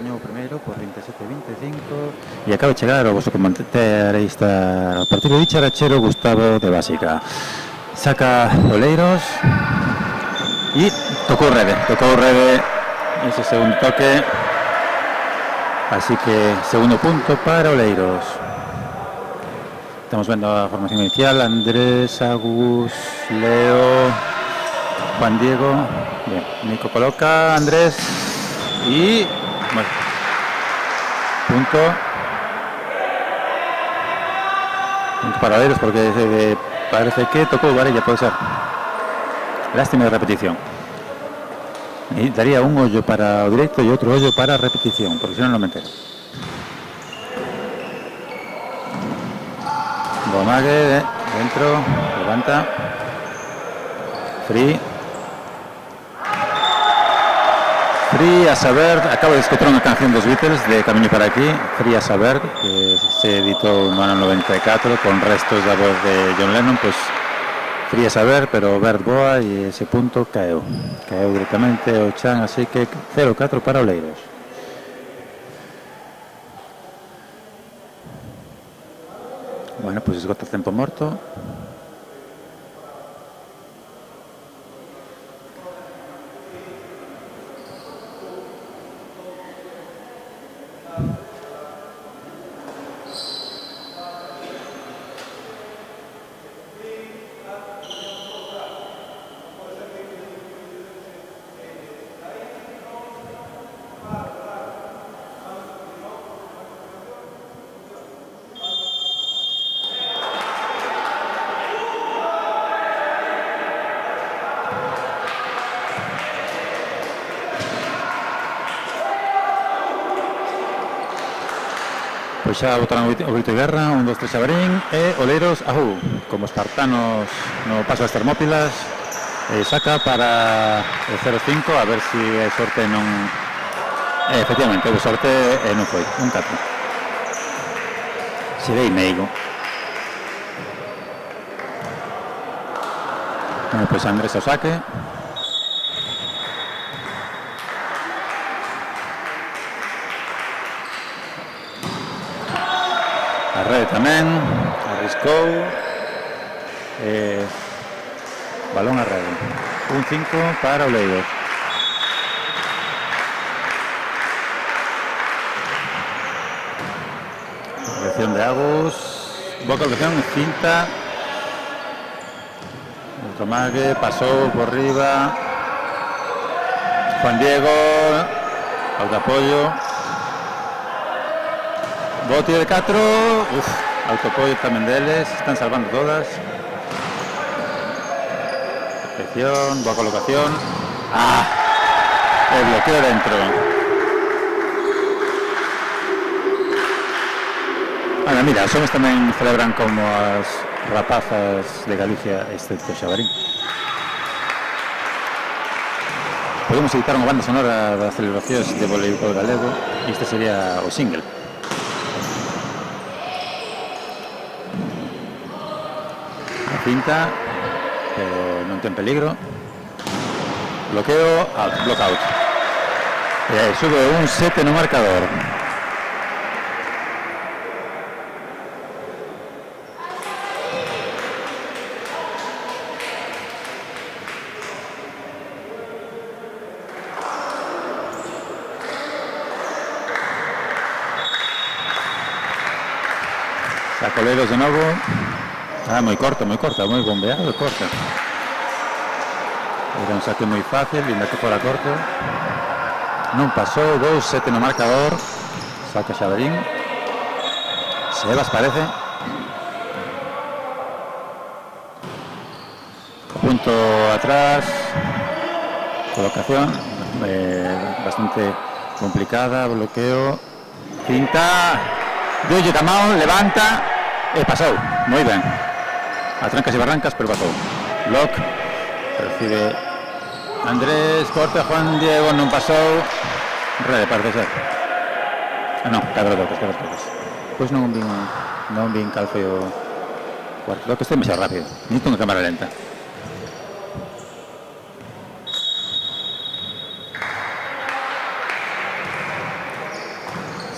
gañou o primeiro por 27-25 e acaba de chegar o vosso comentarista a partido dicharachero Gustavo de Básica. Saca Oleiros e tocou rede ese segundo toque, así que segundo punto para Oleiros. Estamos vendo a formación inicial: Andrés, Agus, Leo, Juan Diego. Bien, Nico coloca, Andrés y bueno, punto para Oleiros, porque parece que tocó Varela, puede ser. Lástima de repetición. Y daría un hoyo para directo y otro hoyo para repetición, porque si no, no me entero. Bomague dentro, levanta. Free a saber, acabo de escuchar una canción dos Beatles de Camiño para aquí, Free a saber, que se editó no ano 94 con restos da voz de John Lennon, pues Free a saber, pero Bert Boa e ese punto caeu directamente ao chan, así que 0-4 para Oleiros. Bueno, pues esgota o tempo morto. Pois xa botaron o grito de guerra, 1, 2, 3 Xabarín e Oleiros ajú, como espartanos no paso das Termópilas, saca para o 0-5, a ver se a sorte non... efectivamente, houve sorte e non foi, 1-4. Xerei meigo. Bueno, pois Andrés ao saque. A rede tamén, arriscou, balón a rede, 1-5 para Oleiros. Dirección de Agus, boa colocación, cinta, outro mague, pasou por riba, Juan Diego, auto apoio. Bote de 4, autopollo tamén deles, están salvando todas. Perfección, boa colocación. El bloqueo dentro. Bueno, mira, somos tamén celebran como as rapazas de Galicia, excepto Xabarín. Podemos editar unha banda sonora das celebracións de voleibol galego e este sería o single. Cinta, pero non ten peligro. Bloqueo, blockout. Sube un 7 no marcador. Sacoleros de novo. Moi corta, moi bombeado, corta. Era un saque moi fácil, ainda que fora corto. Non pasou, 2-7 no marcador. Saca Xabarín. Sebas parece. Punto atrás. Colocación. Bastante complicada, bloqueo. Cinta. Dolle Camao, levanta. Pasou, moi ben. A trancas e barrancas, pero pasou. Lock, recibe Andrés, corta Juan Diego, non pasou. Rede, parece ser. Non, cadra toques. Pois non vin cal foi o cuarto toque, este é mexer rápido. Necesito unha cámara lenta.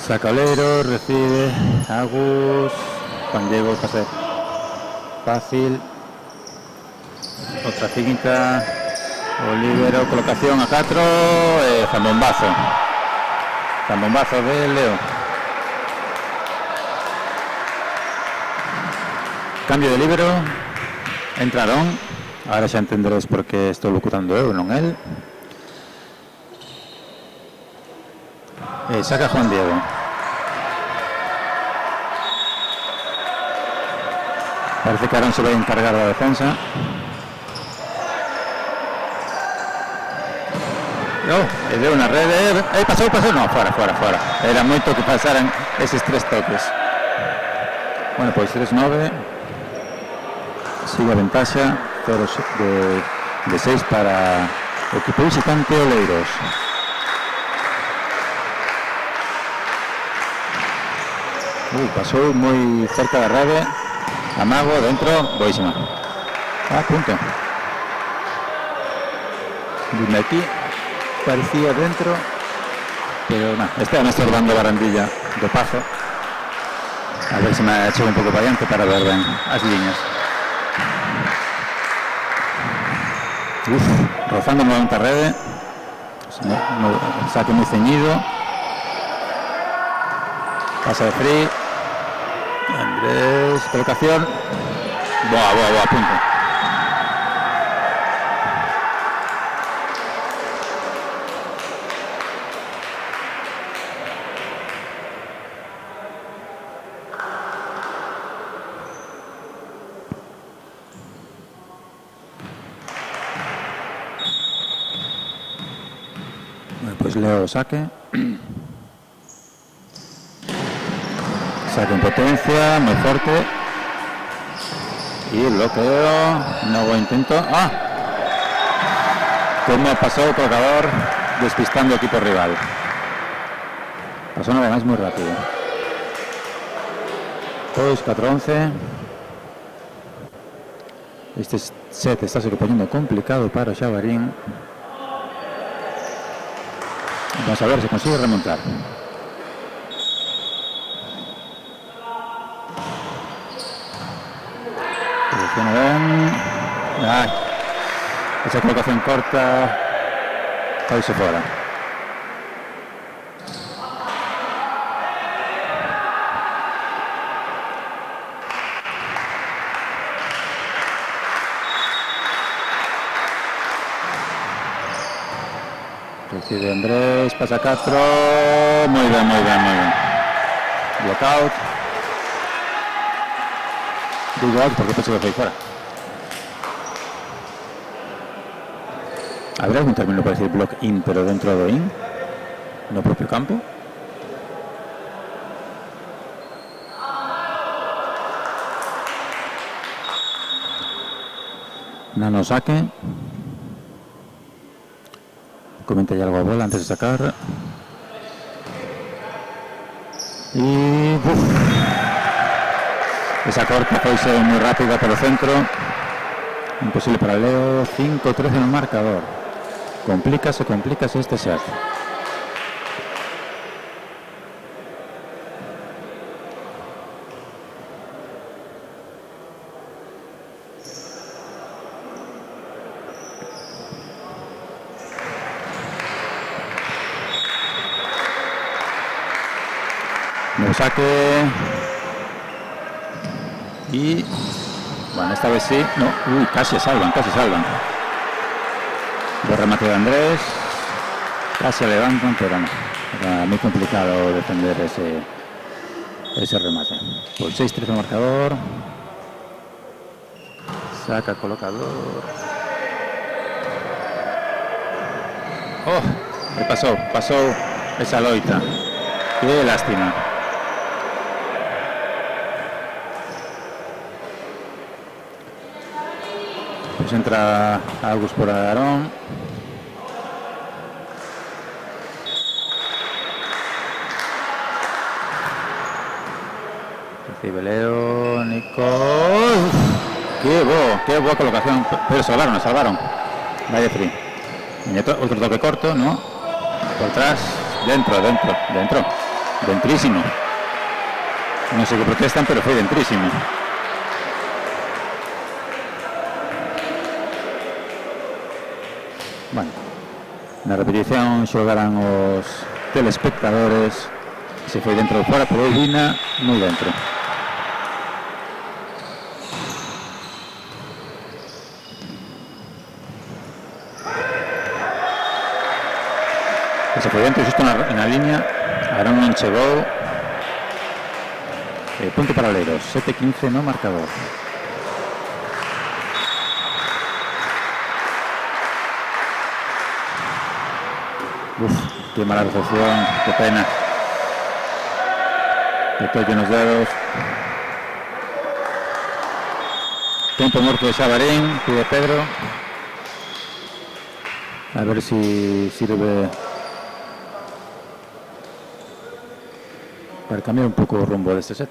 Saca Oleiros, recibe Agus, Juan Diego, pase fácil, otra finta, Olivero, colocación a 4, zambombazo de Leo. Cambio de libero, entraron, ahora xa entenderéis por que estou locutando eu, non el. Saca Juan Diego. Parece que Arón se vai encargar da defensa. Deu unha rede. Pasou. No, fora. Era moito que pasaran eses 3 toques. Bueno, pois 3-9. Sigue a ventaxa. 0 de 6 para o equipo visitante Oleiros. Pasou moi cerca da rede. Amago, dentro, boísima. Punto. Dime aquí. Parecía dentro, pero no, está me estorbando a barandilla do Pazo. A ver se me chego un pouco para adiante para ver ben as liñas. Rozando novamente a rede. Saque moi ceñido. Pasa de Free. Andrés, colocación. Boa, punto. Pues Leo saque en potencia, muy fuerte y bloqueo, nuevo intento. Como pasó el colocador despistando equipo rival, pasó una vez más muy rápido. Pues 4-11. Este set está se poniendo complicado para Xabarín. Vamos a ver si consigue remontar. Esa colocación corta. Ahí se fuera. Recibe Andrés, pasa Castro. Muy bien. Blockout. Digo out porque pensé que fue fuera. ¿Habrá algún término para decir block in, pero dentro do in? No propio campo? Nano saque. Comenta ya algo a bola antes de sacar. Y... esa corta puede ser muy rápida por el centro. Imposible para Leo. 5-13 en el marcador. Complícase este set. Nuevo saque. Y... bueno, esta vez sí. No, casi salvan. El remate de Andrés. Casi levantan, pero no. Era muy complicado defender ese remate. Por 6-13 el marcador. Saca colocador. Le pasó esa loita. Qué lástima. Pues entra Agus por Aarón. Recibe Leo, Nico. Qué buena colocación. Pero salvaron. Vaya Free. Otro toque corto, ¿no? Por atrás, dentro. Dentrísimo. No sé qué protestan, pero fue dentrísimo. Bueno, na repetición xogarán os telespectadores. Se foi dentro ou fora, pero vina moi dentro. Se foi dentro, xusto na línea. Arón non chegou. Punto para Oleiros, 7-15 no marcador. Uf, qué mala recepción, qué pena. De toque nos dedos. Tempo morto de Xabarín, pide Pedro. A ver si sirve para cambiar un poco el rumbo de este set.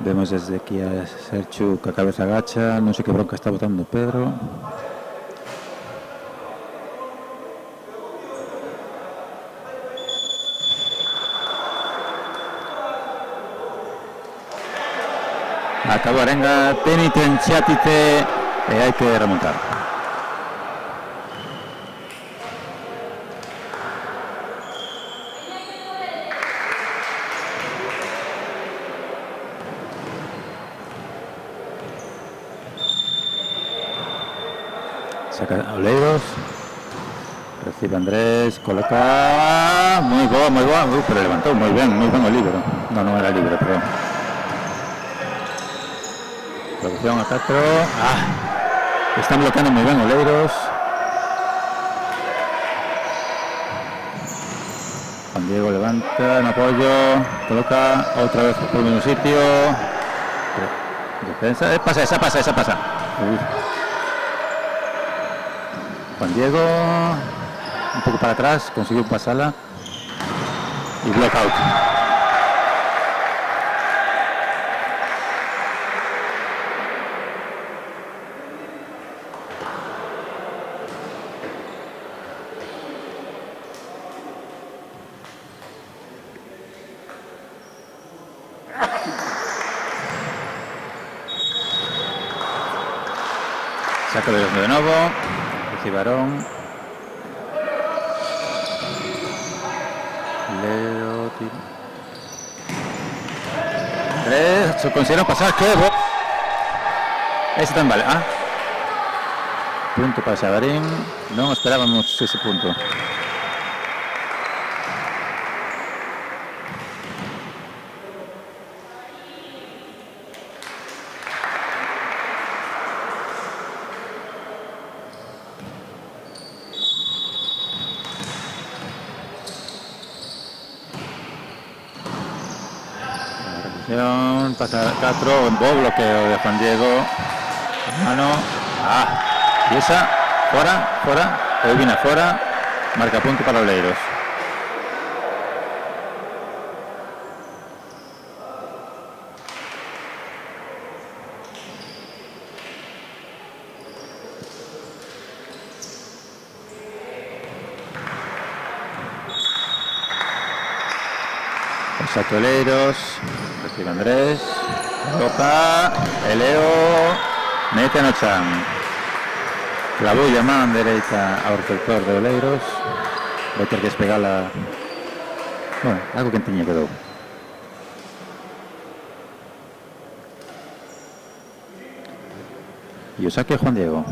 Vemos desde aquí a Serchu que a cabeza agacha, no sé qué bronca está botando Pedro. Acabó Arenga, penitenciatite y hay que remontar. Saca Oleiros, recibe Andrés, coloca, muy bueno, pero levantó muy bien el libro. No era libre, pero producción a Castro. Están bloqueando muy bien Oleiros. Juan Diego levanta en apoyo, coloca otra vez por el mismo sitio. Defensa, esa pasa. Uy. Juan Diego un poco para atrás, consiguió pasarla y block out. Saca de nuevo. Barón, Leo, Andrés, se considera pasar que ese también vale, punto para Xabarín, no esperábamos ese punto. Pasa Castro, un buen bloqueo de Juan Diego. Hermano. Y esa, fuera. Hoy viene fuera. Marca punto para Oleiros. Saque Oleiros. Recibe Andrés. Toca. Eleo. Mete a Nochan. Clavó y llaman derecha ao receptor de Oleiros. Vai ter que despegarla. Bueno, algo que tiña quedou. E o saque Juan Diego.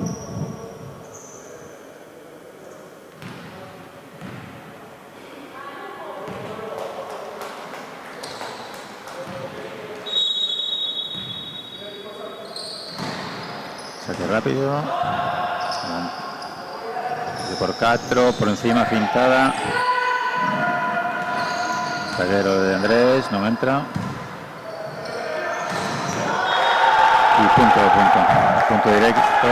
Saque rápido. Por Castro, por encima, pintada. Zaguero de Andrés, no entra. Y punto directo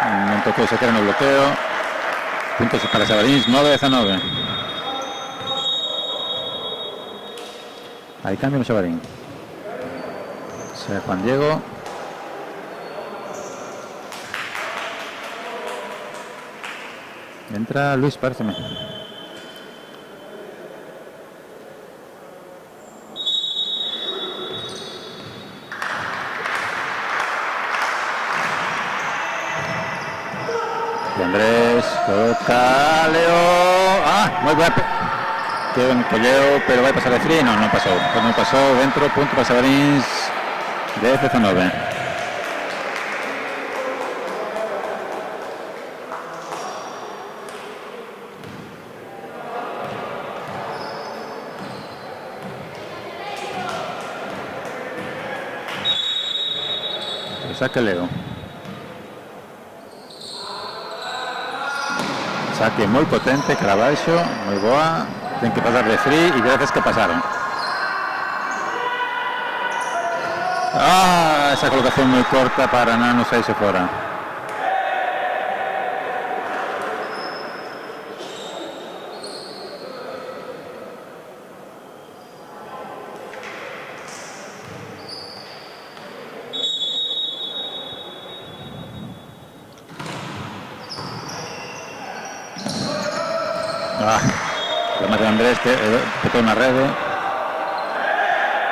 No tocó ese que era en el bloqueo. Puntos para Sabarins, 9-9. Ahí cambio Sabarín. Juan Diego. Entra Luis, paréceme. Y Andrés, toca Leo. Muy guapo. Quedó en el colleo, pero va a pasar de free. No pasó. Pues no pasó. Dentro, punto para Sabarins. 10-9. Saque Leo. Saque muy potente, Caraballo, muy boa. Tienen que pasar de free y gracias que pasaron. Esa colocación muy corta para Nanos ahí se fuera. Remate de Andrés que petó una red.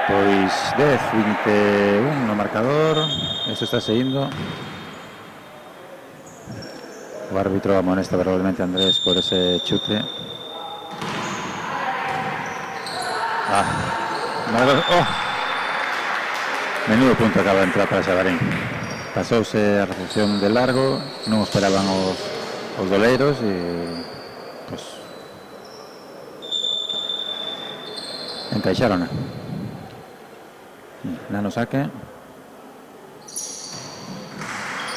Pois 10-21 no marcador. Eso está seguindo. O árbitro amonesta verbalmente a Andrés por ese chute. Menudo punto acaba de entrar para Sabarín. Pasouse a recepción de largo. Non esperaban os doleiros e pues encaixaron. Nano saque.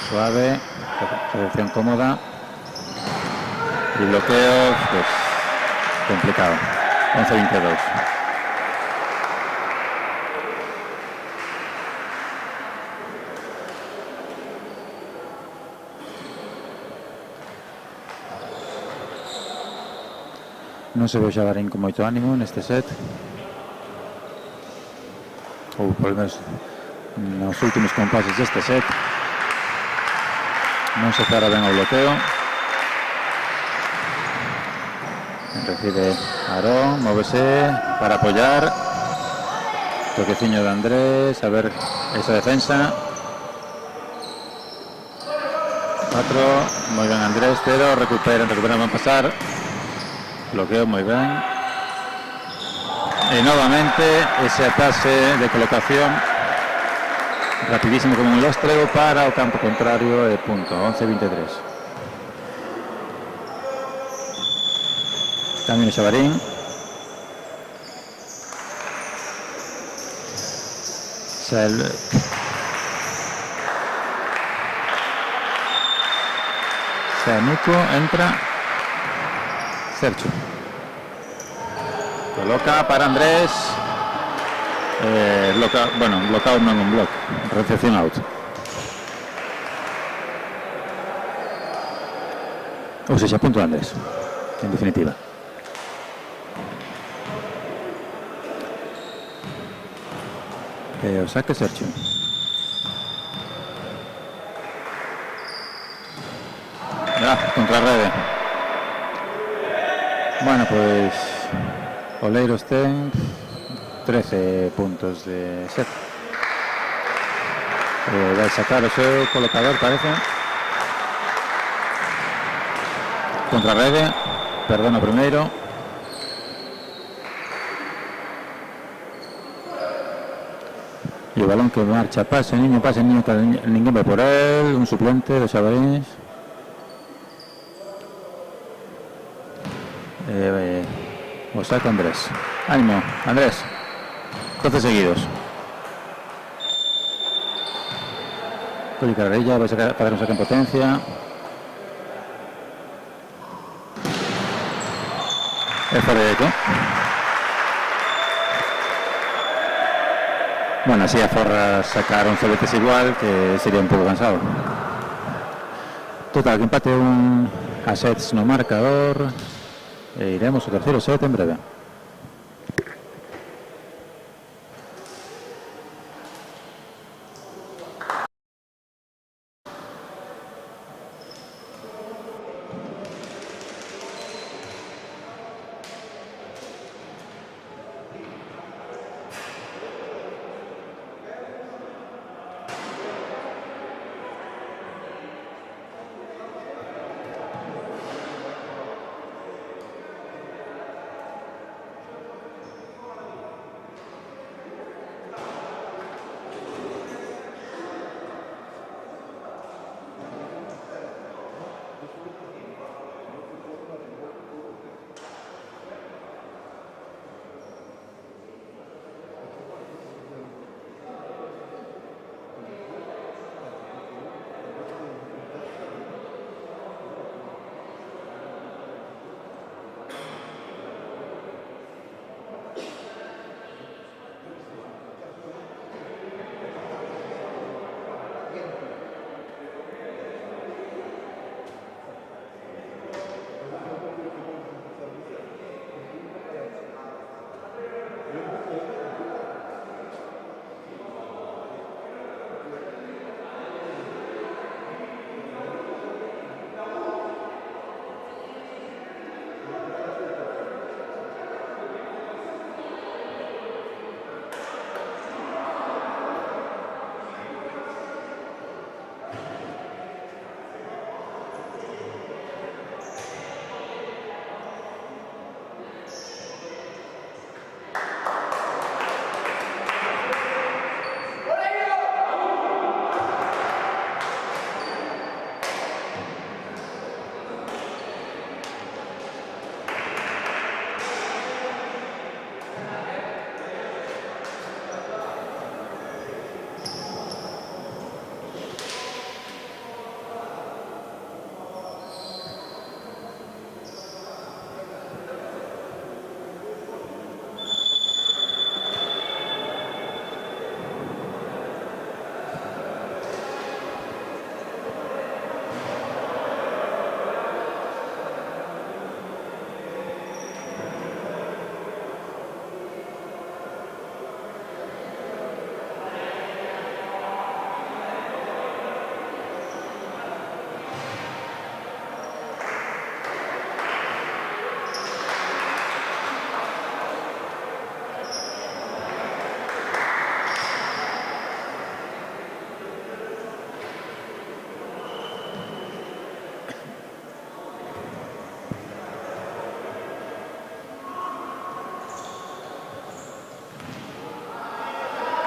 Suave. Recepción cómoda. Y bloqueo, pues complicado. 11-22. Non se ve o Xabarín con moito ánimo neste set. Ou por menos nos últimos compases deste set. Non se para ben o bloqueo. Recibe Aarón, móvese para apoyar. Toqueciño de Andrés, a ver esa defensa. 4, moi ben Andrés, pero recuperan, van a pasar. Bloqueo muy bien. Y nuevamente ese pase de colocación rapidísimo como un lóstrego para o campo contrario de punto. 11-23. Cambio Xabarín. Nico entra. Sergio coloca para Andrés. Bloqueado no en un bloque. Recepción out. O sea, se apunta Andrés, en definitiva. O saque Sergio. Contra Rede. Bueno, pues Oleiros ten 13 puntos de set. Vai sacar o seu colocador, parece. Contra Rede, perdona primeiro. E o balón que marcha, pase niño, que ninguén vai por él. Un suplente de Xabarins. O saca Andrés. Ánimo, Andrés. 12 seguidos. Coli Carrerilla, va a sacar, para que nos saque en potencia. Es fuera de eco. Bueno, así a Forra sacar 11 veces igual, que sería un poco cansado. Total, que empate un a sets no marcador e iremos ao terceiro set en breve.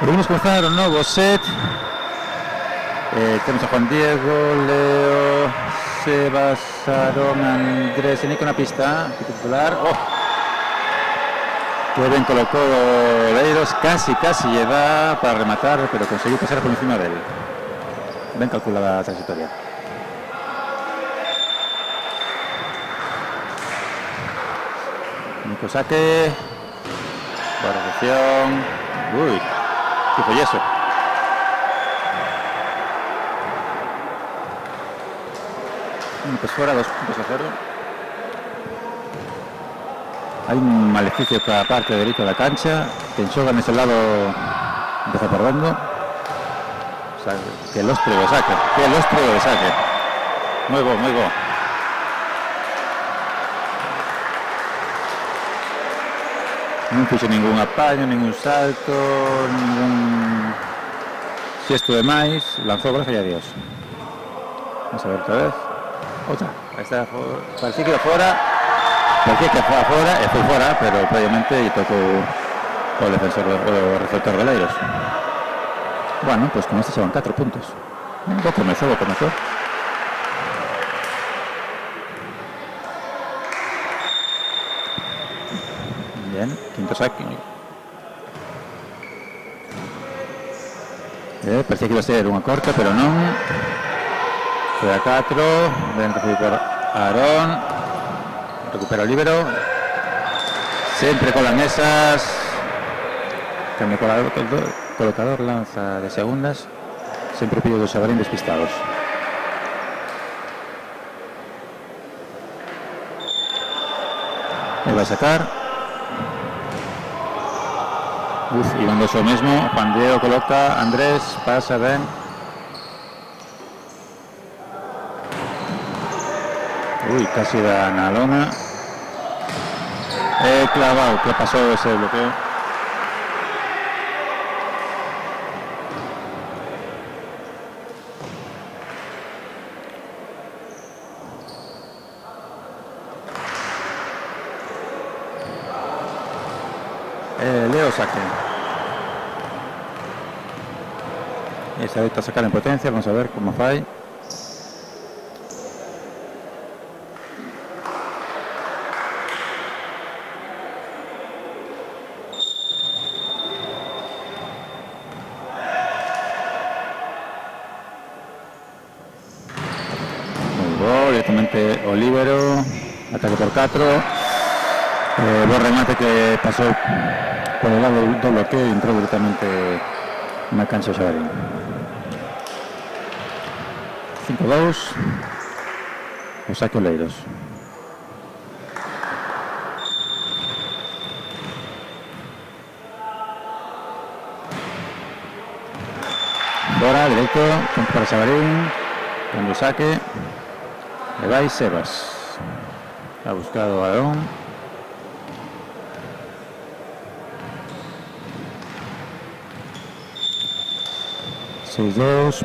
Podemos comenzar un novo set. Temos a Juan Diego, Leo, Sebas, Aaron, Andrés e Nico na pista titular. Que ben colocou Oleiros, casi lle dá para rematar, pero conseguiu pasar por encima dele. Ben calculada a trayectoria. Nico saque. Boa recepción. Uy, ¿qué fue eso? Pues fuera, 2 puntos a 0. Hay un maleficio para a parte dereita da cancha. Quen xoga nese lado empeza perdendo. O sea, que lóstrego de saque. Que lóstrego de saque. Moi bo, moi bo. Non fixo ningún apaño, ningún salto, ningún xesto de máis. Lanzou brazo e adiós. Vamos a ver outra vez. Outra. Aí está, parecía que iba fora. Parecía que foi fora e foi fora, pero previamente tocou o defensor, o receptor de Leiros. Bueno, pues con este se van 4 puntos. Bo comezou. Bien, quinto saque. Parecía que iba a ser unha corta, pero non. Foi a 4, ben recibido por Aarón, recupera o líbero, sempre colan esas, cando o colocador lanza de segundas, sempre pillo dos xabarín despistados. E vai sacar. Iván do Xo mesmo. Juan Diego coloca. Andrés pasa ben. Casi da na lona. Clavado, que pasou ese bloqueo. Leo saque. Esa ahorita sacar en potencia, vamos a ver como fai. Directamente Olivero, ataque por 4. Buen remate que pasó por el lado del bloqueo y entró directamente en la cancha de Xabarín. 5-2. O saque Oleiros. Fora, directo, punto para Xabarín. Cambio saque. Le va Sebas. Ha buscado a Aarón. (6-2).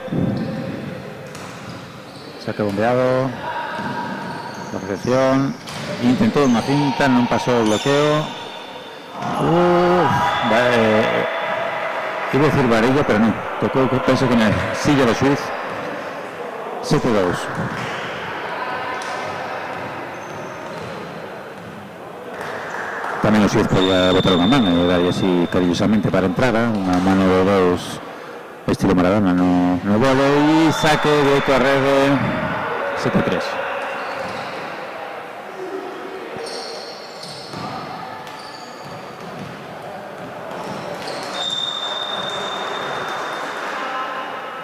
Saque bombeado. La recepción. Intentó una cinta, no pasó el bloqueo. Iba a decir varilla, pero no. Tocó, pienso que en el silla de Suiz. 7-2. Tamén o Suiz podía botar unha mano e dar así cariñosamente para entrar, unha mano de dos estilo Maradona no vole e saque directo a rede. 7-3.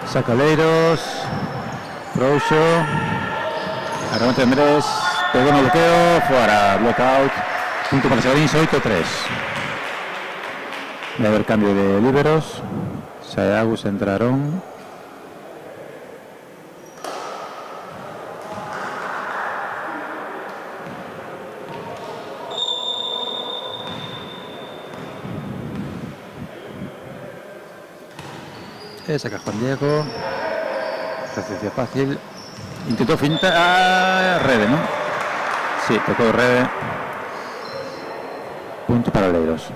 Sacaleiros Frouxo, arremate Andrés, pegó no bloqueo, fora, blockout, punto para Xabarín, 8-3. Va a haber cambio de líberos. Sayagus entraron. Saca Juan Diego. Recepción fácil. Intentó finta. Rede, ¿no? Sí, tocó Rede. Punto para Oleiros.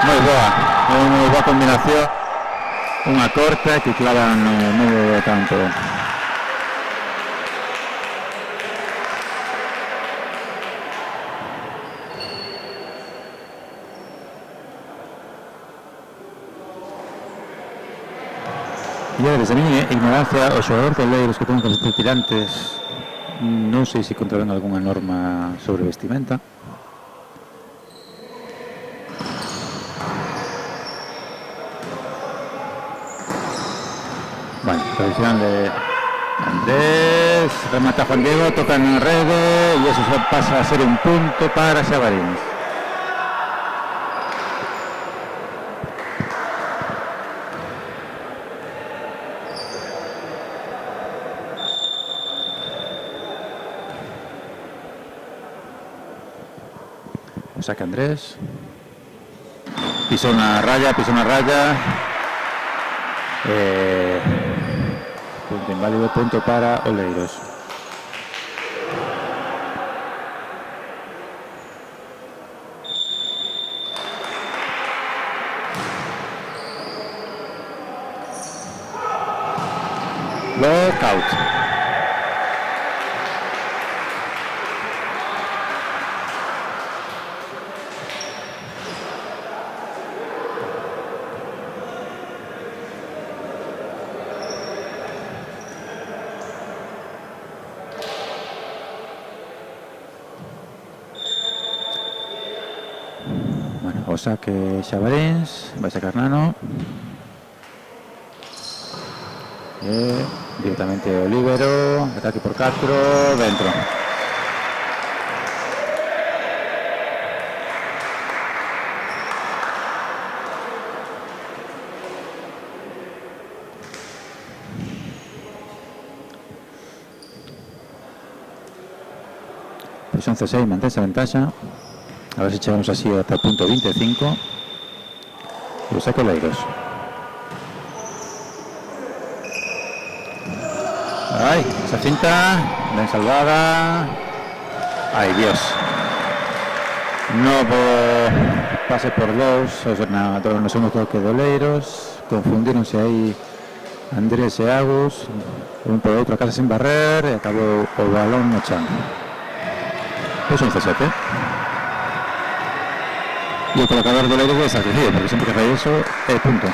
Moi boa combinación. Unha corta que clava no medio do campo. E desde a miña ignorancia, o xogador de Oleiros que ten que tirantes, non sei se contraven algunha norma sobre vestimenta. Bueno, tradición de Andrés, remata Juan Diego, toca en rede y eso pasa a ser un punto para Xabarín. Saca Andrés, pisó una raya, punto inválido, punto para Oleiros. Lockout. o saque Xabaríns, vai sacar Nano. Directamente o líbero, ataque por 4, dentro. Pois 11-6, mantén esa ventaxa. A ver se chegamos así ata o punto 25. E o saque Oleiros. Ay, esa cinta, ben salvada. Ay, Dios. Novo pase por dous, no segundo toque de Oleiros. Confundíronse aí Andrés e Agus. Un por outro, a casa sin barrer, e acabou o balón no chan. Pois 11-7. E o colocador de Oleiros é sacrificio, porque sempre que fai eso é punto.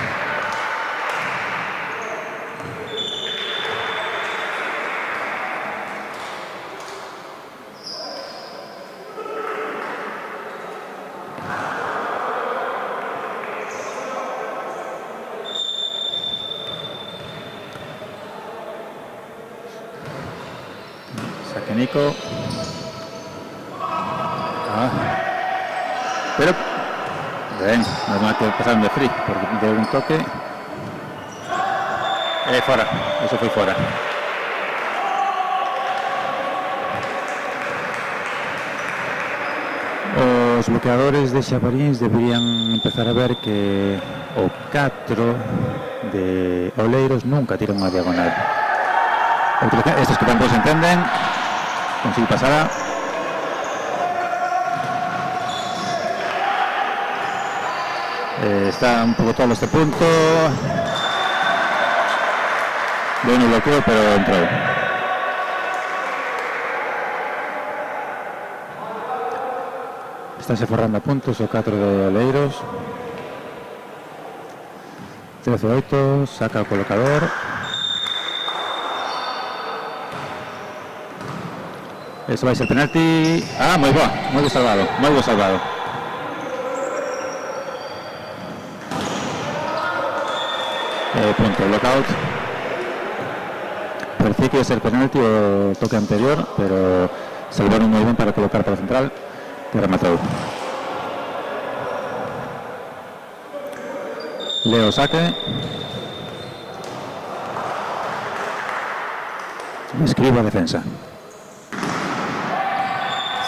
Saque Nico. Pero ben, normal que pasaron de free, porque de un toque fora, eso foi fora. Os bloqueadores de Xabaríns deberían empezar a ver que o 4 de Oleiros nunca tira unha diagonal. Estos que tampouco se entenden, consigue pasar. Está un poco todo este punto. De un bloqueo, pero entró. Están forrando a puntos o 4 de Oleiros. 13-8, saca o colocador. Eso vai ser penalti. Moi boa, moi bo salvado, moi bo salvado. Punto, lockout. Parecía que iba a ser penalti o toque anterior, pero salvaron moi ben para colocar para a central, que rematou. Leo saque. Escribo a defensa.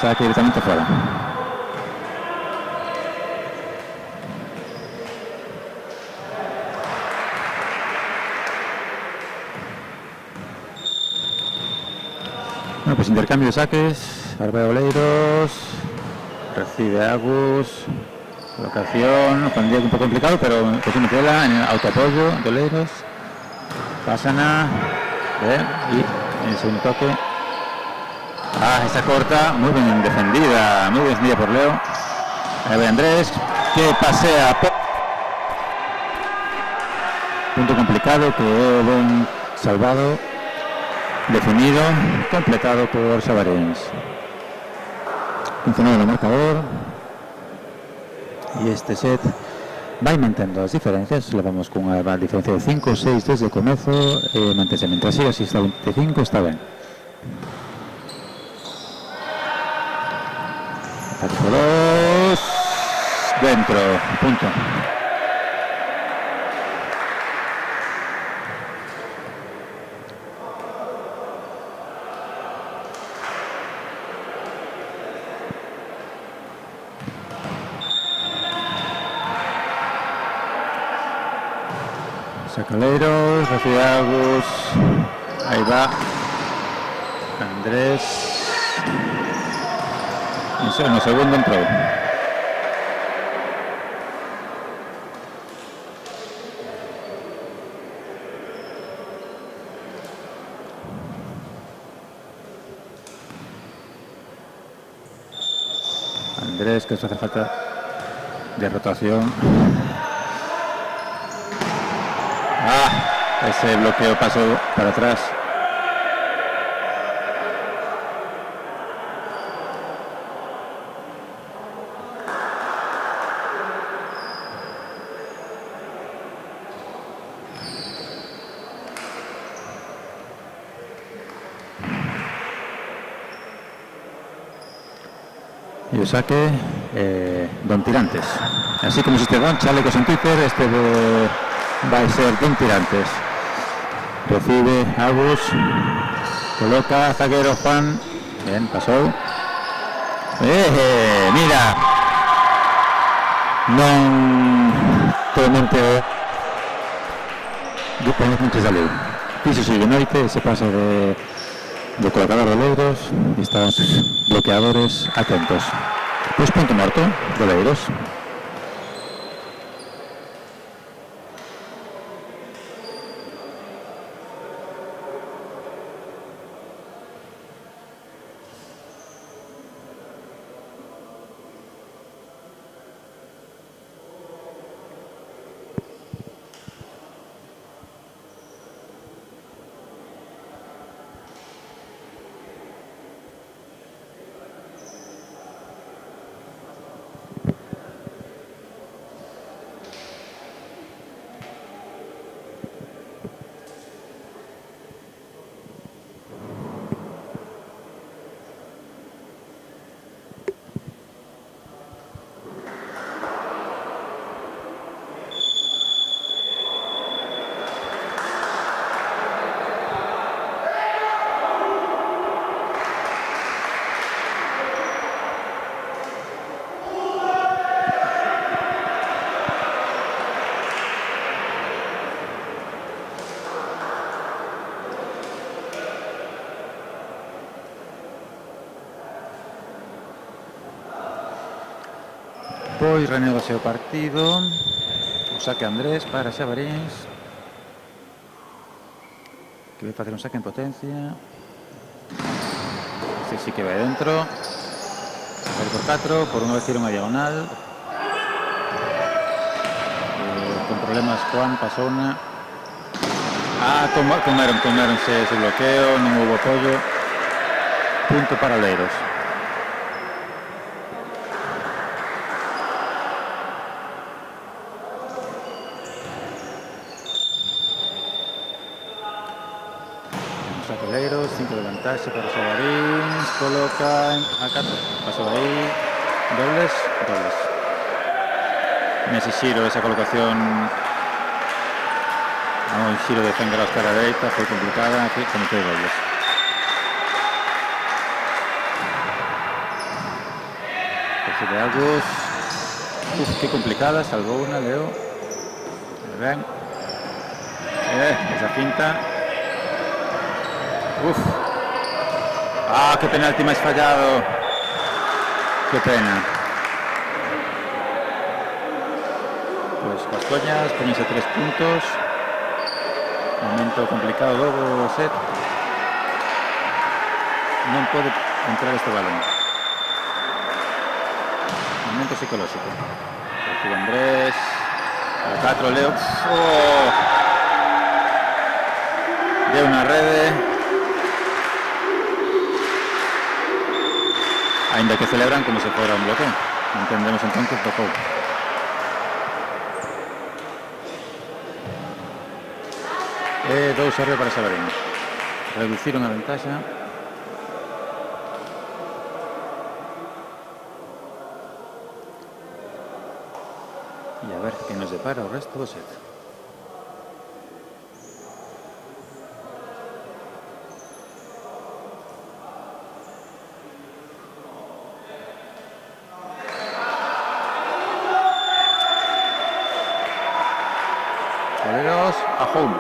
Saque directamente fuera. Bueno, pues intercambio de saques. Arbea Oleiros. Recibe Agus. Colocación. Con un día un poco complicado, pero pues metela en el autoapoyo de Oleiros. Pasana. Y en el segundo toque. Esa corta. Muy bien defendida. Muy bien defendida por Leo. Ahí ve Andrés. Que pasea. Punto complicado. Que bien salvado. Definido, completado por Xabaríns. 15-9 no marcador. E este set vai mantendo as diferencias. Levamos con unha diferencia de 5-6 desde o comezo e mantese. Mentre siga así está 25, está ben. Ataque por 2. Dentro, punto. Sacaleiros, recibe Agus, ahí va Andrés, en el segundo entró. Andrés, que eso hace falta de rotación. Ese bloqueo pasó para atrás. Y o saque Don Tirantes. Así como existe Don Chalecos en Twitter, va a ser Don Tirantes. Recibe Agus, coloca zaguero Juan. Bien, pasó. Mira, non totalmente de salud. Piso sigue noite, se pasa do colocador de Oleiros e están os bloqueadores atentos. Pois punto morto de Oleiros. Pois renegocia o partido. O saque Andrés para Xabarins, que vai facer un saque en potencia. Este sí que vai dentro. Vai por 4, por unha vez tira unha diagonal. Con problemas Juan, Pasona. Comeronse ese bloqueo, non houve apoio. Punto para Oleiros. Oleiros, 5 de vantaxe para Xabarins, coloca a 4, pasou aí, dobles. Nese xiro, esa colocación a un xiro de 100 graus cara a dereita, foi complicada, aquí cometeu dobles. Recibe Agus, que complicada, salvou unha, Leo, ben, esa finta. Que penalti máis fallado. Que pena. Pois coas coñas, poñense 3 puntos. Momento complicado do set. Non pode entrar este balón. Momento psicolóxico. Recibe Andrés. A 4 Leo. Deu unha rede. Ainda que celebran como se fora un bloqueo. Entendemos entón que tocou. E 2 arriba para Xabarins. Reduciron a ventaxa. E a ver que nos depara o resto do set. Oleiros a home.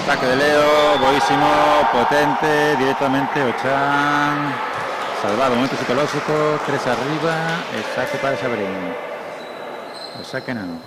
Ataque de Leo, boísimo, potente, directamente o Chan. Salvado, momento psicolóxico, 3 arriba, el saque para Xabarins. O saque nano.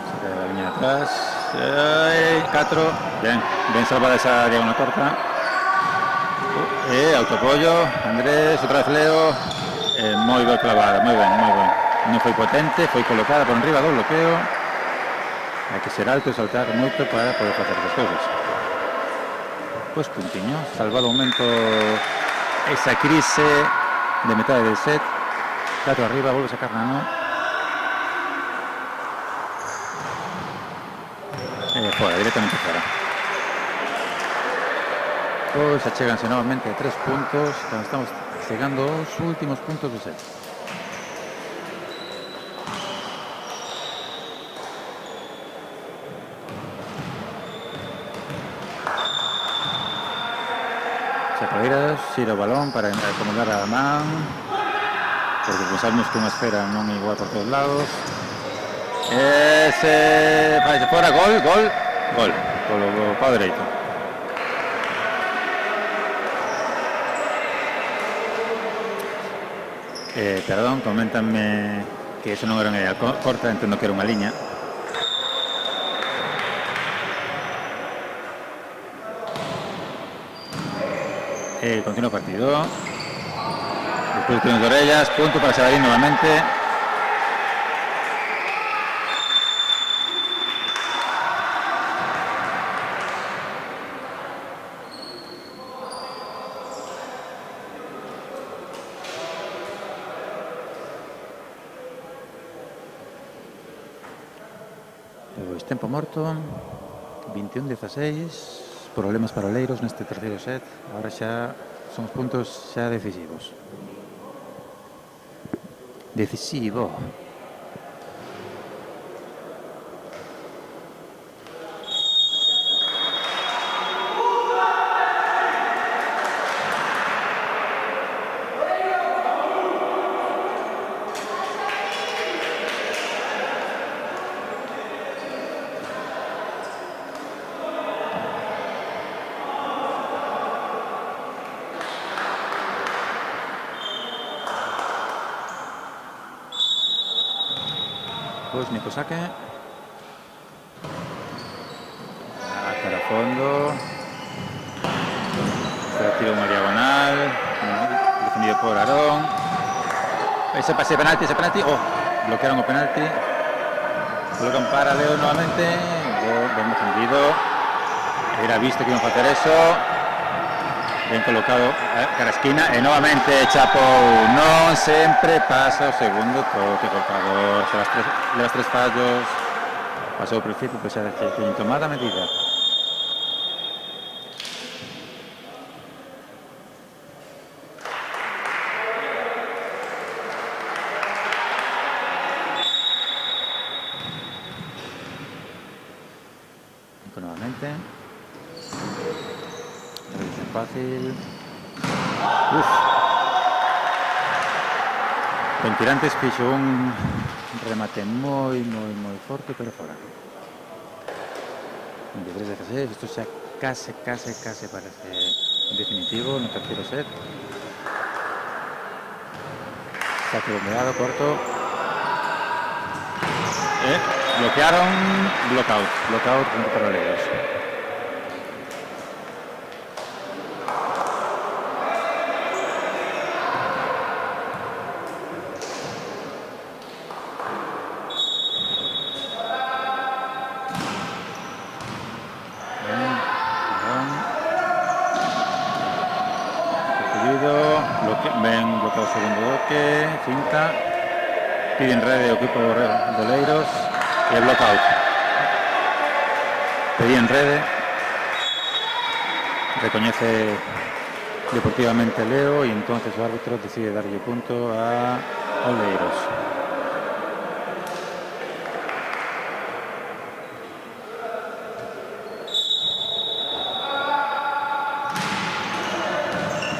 Se queda la línea atrás. 4. Ben salvada esa diagonal corta. Autopollo. Andrés, outra vez Leo. Moi ben clavada, moi ben. Non foi potente, foi colocada por enriba do bloqueo. Hai que ser alto e saltar moito para poder facer as cousas. Pois puntiño, salvado o momento esa crise de metade del set. 4 arriba, volve a sacar Nano. Fora, directamente fora. Pois achéganse novamente a 3 puntos, cando estamos chegando aos últimos puntos do set. Chacaleiras, xira o balón para acomodar a man, porque pensamos que unha esfera non é igual por todos lados. Ese vai fora, gol polo pau dereito. Perdón, coméntame que eso non era unha idea corta, entendo que era unha liña. Continúa o partido. Despois de de orellas, punto para Severín novamente. Pois tempo morto. 21-16. Problemas para Oleiros neste terceiro set. Agora xa son os puntos xa decisivos. Decisivo. Pois Nico saque. Cara a fondo. Tira unha diagonal. Defendido por Arón. Ese pase penalti. Bloquearon o penalti. Colocan para Leo novamente. Ben defendido. Era visto que iban a facer eso. Ben colocado cara a esquina e novamente Chapou non sempre pasa o segundo toque colocador, levas 3 fallos, pasou o principio, pois xa teñen tomada a medida. Nuevamente fácil. Con Tirantes fixo un remate moi forte, pero fora. 23-16, isto xa case parece definitivo no terceiro set. Saque bombeado, corto. Bloquearon, blockout junto para Oleiros. Ben bloqueado o segundo doque, finta, piden rede o equipo de Oleiros e blockout. Pedían rede, recoñece deportivamente Leo e entonces o árbitro decide darlle punto a Oleiros.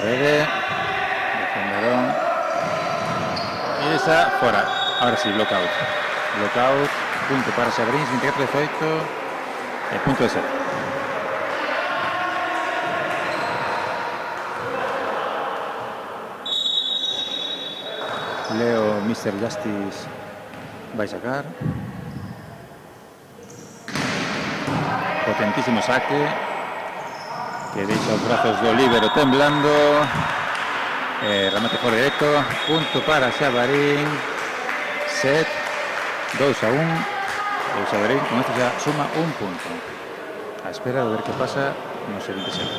Rede. Esa, fora. Ahora sí, blockout. Punto para Sabrins, 24-18. Punto de set. Leo, Mr. Justice vai sacar. Potentísimo saque que deixa os brazos do líbero temblando. Remate por directo, punto para Xabarín, set 2-1. O Xabarín con esto xa suma un punto, a espera de ver que pasa no seguinte set.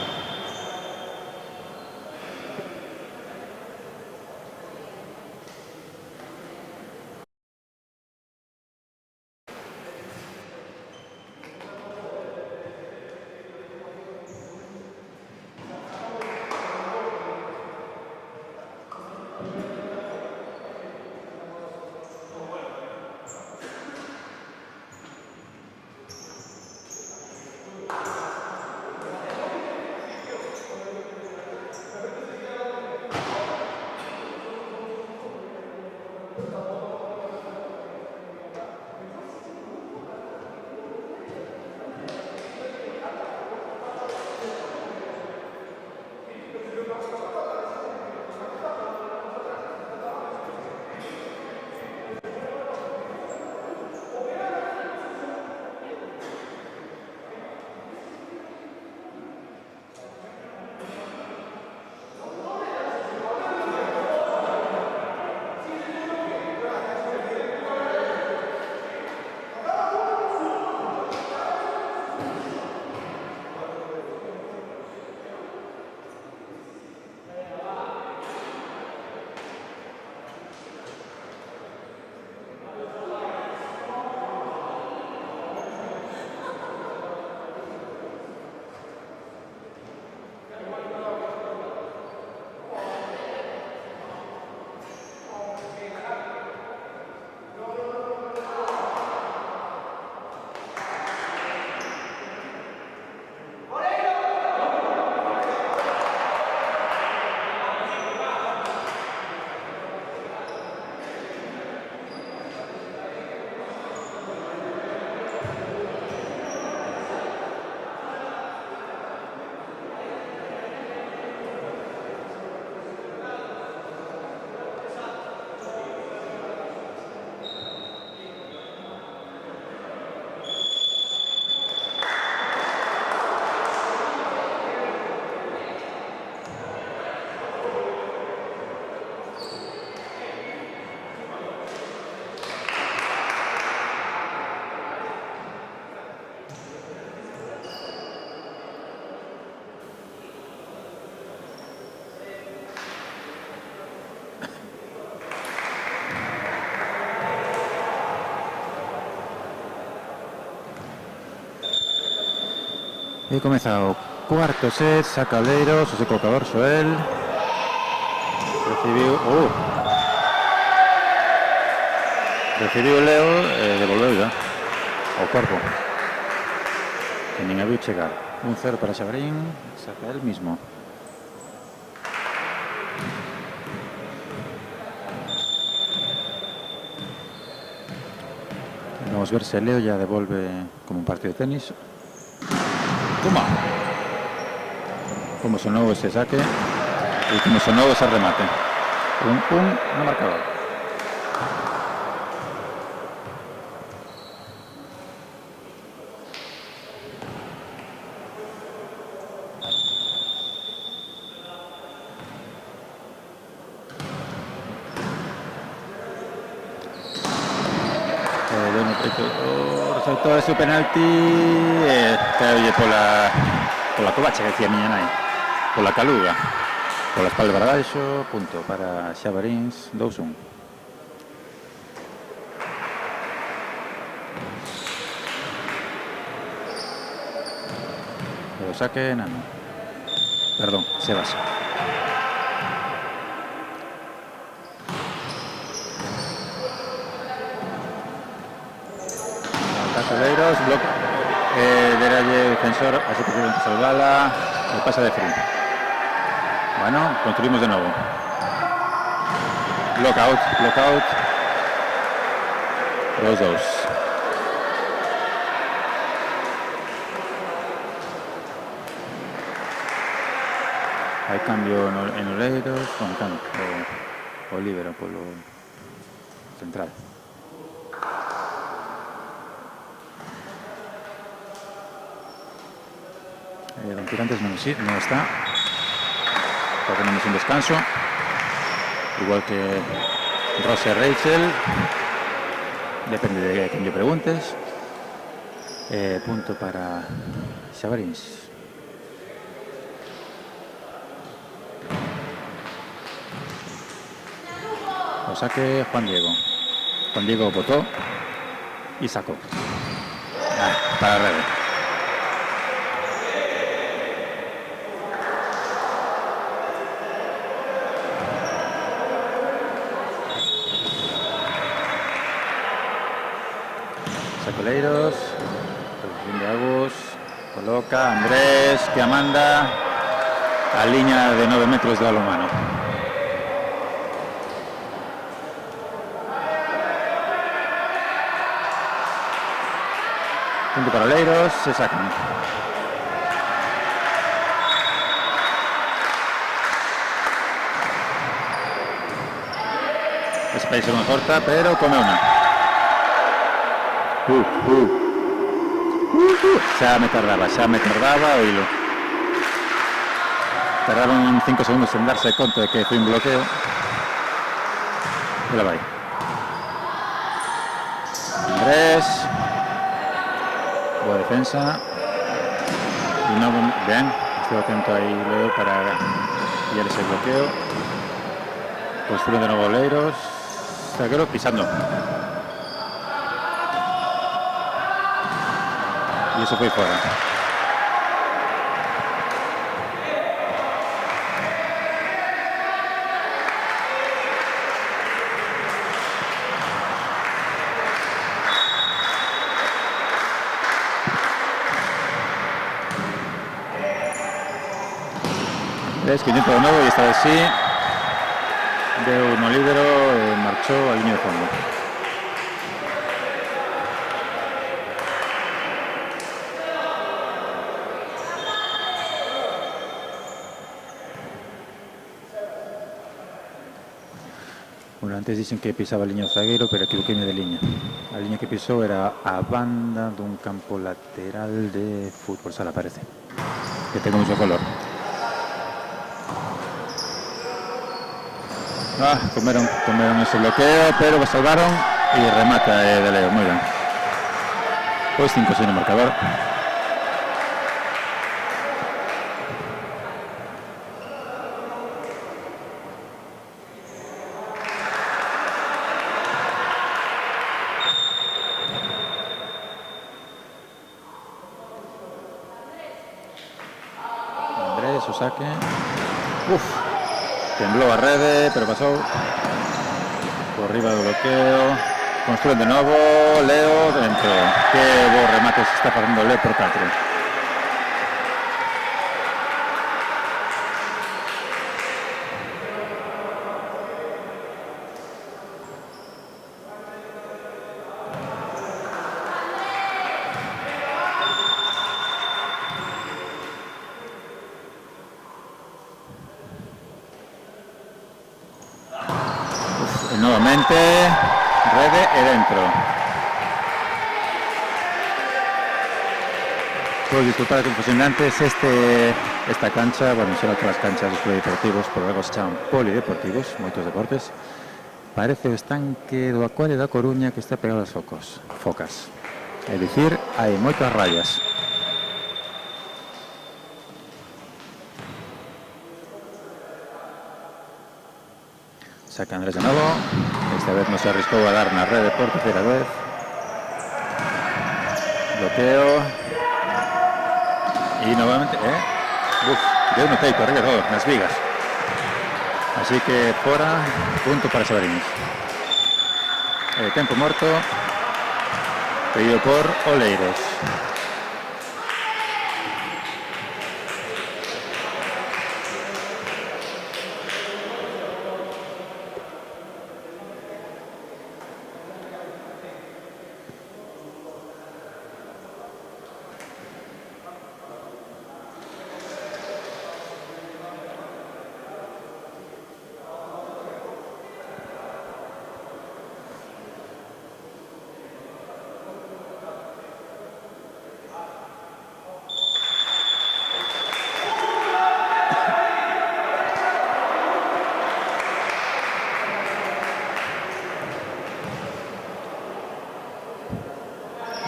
E comeza o cuarto set, saca Oleiros, o seu colocador Xoel. Recibiu Leo e devolveu ya ao corpo. Que nin a viu chegar. 1-0 para Xabarín, saca el mismo. Vamos a ver se Leo ya devolve como un partido de tenis. Toma. Como sonó ese saque y como sonó ese remate. No marcador. Resultó de su penalti cae pola covacha que decía miña nai, pola caluga, pola espalda para baixo, punto para Xabaríns, 2-1. O saque Nano, perdón, Sebas. Oleiros, bloque, deralle defensor, así que tienen que salvarla, el pasa de free. Bueno, construimos de nuevo. Lockout. 2-2. Hay cambio en Oleiros, con cambio o libero por lo central. Don Tirantes no está. Porque no es un descanso. Igual que Rosa Rachel. Depende de quién yo preguntes. Punto para Xavarins. O saque Juan Diego. Juan Diego votó y sacó. Para Rebe. Sacoleiros. Posición de Agus. Coloca Andrés, que Amanda a línea de 9 metros de balonmano. Punto para Oleiros, se sacan. Spacer no corta, pero come una. Xa me tardaba, oílo. Tardaron 5 segundos en darse conta de que foi un bloqueo. E la vai. Andrés. Boa defensa. Y no, bien, estoy atento ahí luego para pillar ese bloqueo. Construyen de nuevo Oleiros. Zaguero pisando. Y eso fue fuera. Es 500 de nuevo y esta vez sí. De uno lídero marchó a línea de fondo. Bueno, antes dicen que pisaba a línea zagueiro, pero equivoquéme de línea. A línea que pisó era a banda dun campo lateral de fútbol sala, parece. Que tengo mucho color. Comieron ese bloqueo, pero lo salvaron y remata de Leo, muy bien. Pues 5-6 en el marcador. Andrés, o saque. Tembló a Rede, pero pasó por arriba del bloqueo. Construyen de nuevo. Leo dentro. Qué buen remate se está pasando Leo por 4. Nuevamente, Rede y dentro. Puedo disculpar a los confusionantes, esta cancha, bueno, son otras canchas dos polideportivos, por algo se llaman polideportivos, moitos deportes. Parece o estanque do Acuario da Coruña que está pegado aos focas. É dicir, hai moitas rayas. Saca Andrés de nuevo. Esta vez no se arriscó a dar una Rede por tercera vez. Bloqueo. Y nuevamente... de un teito arriba todo, las vigas. Así que fuera, punto para Xavarins. Tiempo muerto. Pedido por Oleiros.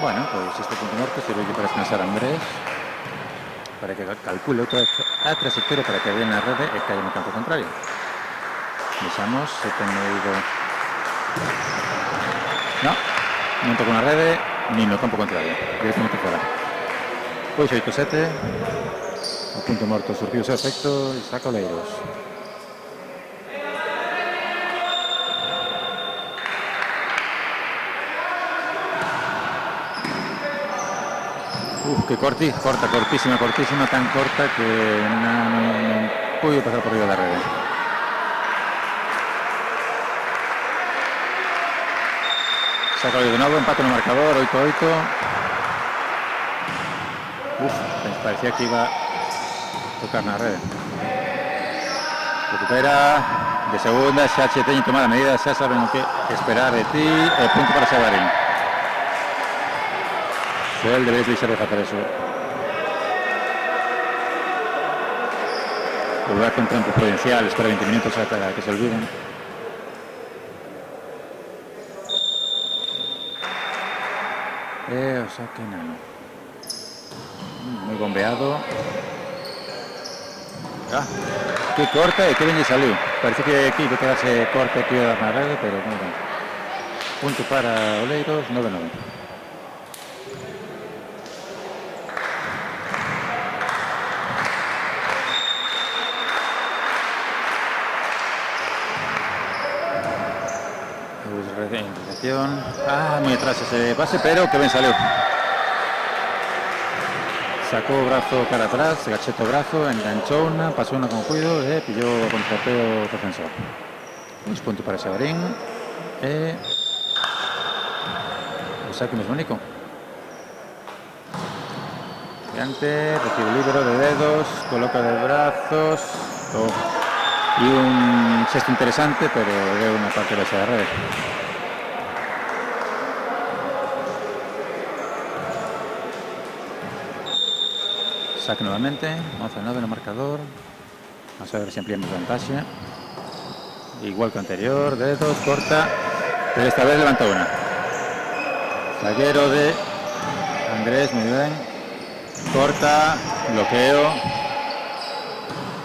Bueno, pois este punto morto serve para descansar a Andrés, para que calcule outra trayectoria para que den na rede e caia no campo contrario. Deixamos, se ten ido... non tocou na rede, nin no campo contrario, directamente fora. Pois 8-7, o punto morto surgiu o seu efecto e saca Oleiros. Que cortísima, tan corta que non pudo pasar por riba da rede. Saca de novo, empate no marcador, 8-8. Parecía que iba a tocar na rede. Recupera de segunda, xa che teñen tomada medida, xa saben o que esperar de ti, e punto para Xabarín. Joel, deberéis deixar de facer eso. Volver con tiempo prudencial, espera 20 minutos para que se olviden. O sea que nano. Muy bombeado. Que corta y que bien salió. Parece que aquí iba a quedarse corta aquí a la red, pero muy bien. Punto para Oleiros, 9-9. Muy atrás ese pase, pero que bien salió. Sacó brazo cara atrás, se gacheto brazo, enganchó una, pasó una con cuido y pilló contrapeo defensor. Un punto para Xabarín. O saque mismo Nico. Gigante, recibe libero de dedos, coloca de brazos. Y un gesto interesante, pero de una parte de esa red. Saque nuevamente, 11-9 en el marcador. Vamos a ver si ampliamos ventaja. Igual que anterior, dedos, corta, pero esta vez levanta una. Zaguero de Andrés, muy bien. Corta, bloqueo.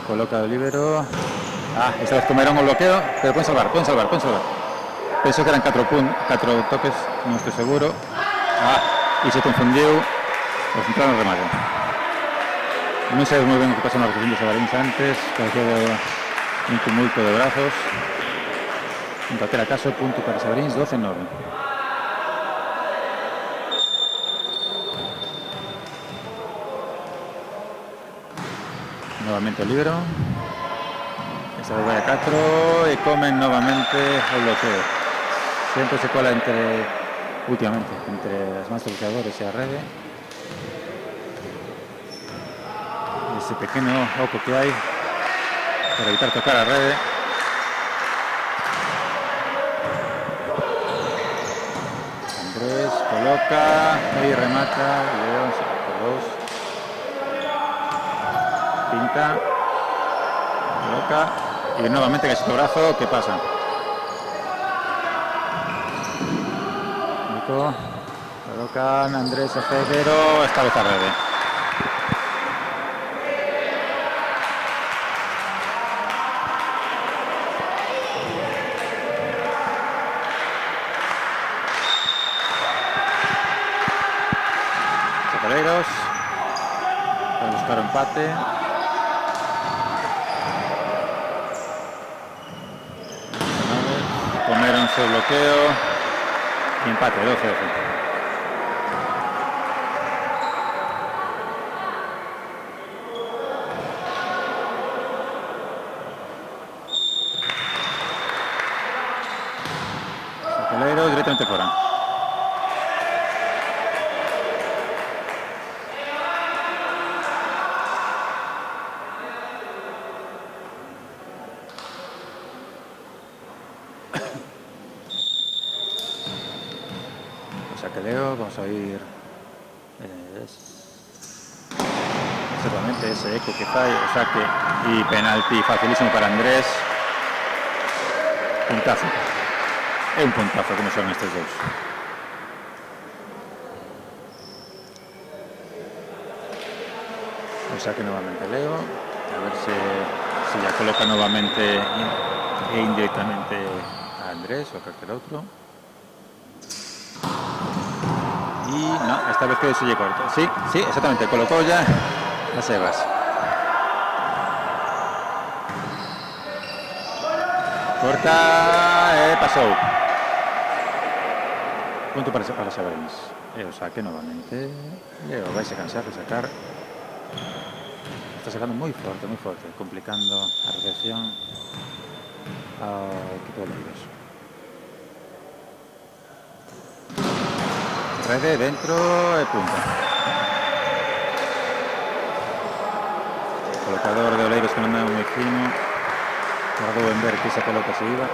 Coloca el libero. Esta vez comeron el bloqueo, pero pueden salvar. Pensó que eran 4 toques, no estoy seguro. Y se confundió. Los centrales remate. No sé muy bien qué pasó en la recepción de Xabarín antes, pareció un tumulto de brazos. En cualquier caso, punto para Xabarín, 12-9. Nuevamente el libero. Esta vez vaya 4 y comen nuevamente el bloqueo. Siempre se cola últimamente, entre las más luchadores y la red. Ese pequeño ojo que hay para evitar tocar la red. Andrés coloca y remata. León por 2. Pinta. Coloca. Y nuevamente cachito brazo. ¿Qué pasa? Nico. Colocan Andrés a cero. Esta vez a red. Para buscar empate. Comeron su bloqueo y empate 12-12. Sacalero directamente fuera. Vamos a ir seguramente ese eco que fai, o saque y penalti facilísimo para Andrés. Puntazo. Es un puntazo como son estos dos. O sea que nuevamente Leo. A ver si ya coloca nuevamente e indirectamente a Andrés o a cualquier otro. Y no, esta vez que sigue corto. Sí, exactamente, colocó ya a Sebas. Corta, pasó. Punto para Sabarins. O sea que nuevamente Leo vais a cansar de sacar. Está sacando muy fuerte, complicando la recepción al equipo de Leiros. Rede dentro, punto. Colocador de Oleiros que no anda muy fino. Tardó en ver que esa pelota se iba.